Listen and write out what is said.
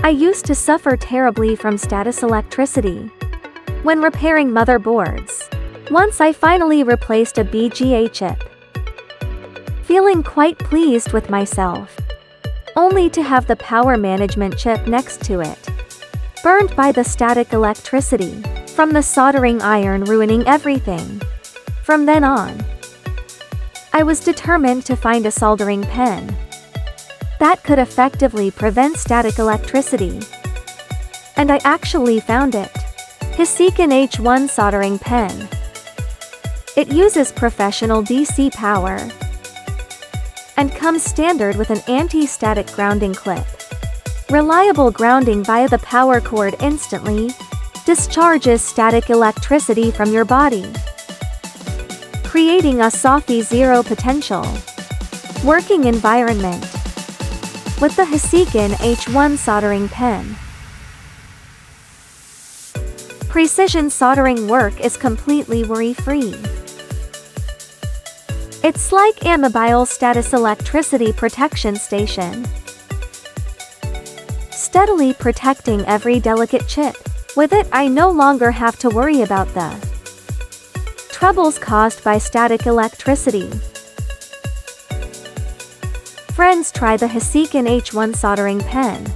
I used to suffer terribly from static electricity when repairing motherboards. Once I finally replaced a BGA chip, feeling quite pleased with myself, only to have the power management chip next to it burned by the static electricity from the soldering iron, ruining everything. From then on, I was determined to find a soldering pen that could effectively prevent static electricity. And I actually found it. HISEECON H1 soldering pen. It uses professional DC power and comes standard with an anti-static grounding clip. Reliable grounding via the power cord instantly discharges static electricity from your body, creating a softy zero potential working environment with the HISEECON H1 soldering pen. Precision soldering work is completely worry-free. It's like a mobile static electricity protection station, steadily protecting every delicate chip. With it, I no longer have to worry about the troubles caused by static electricity. Friends, try the HISEECON H1 soldering pen.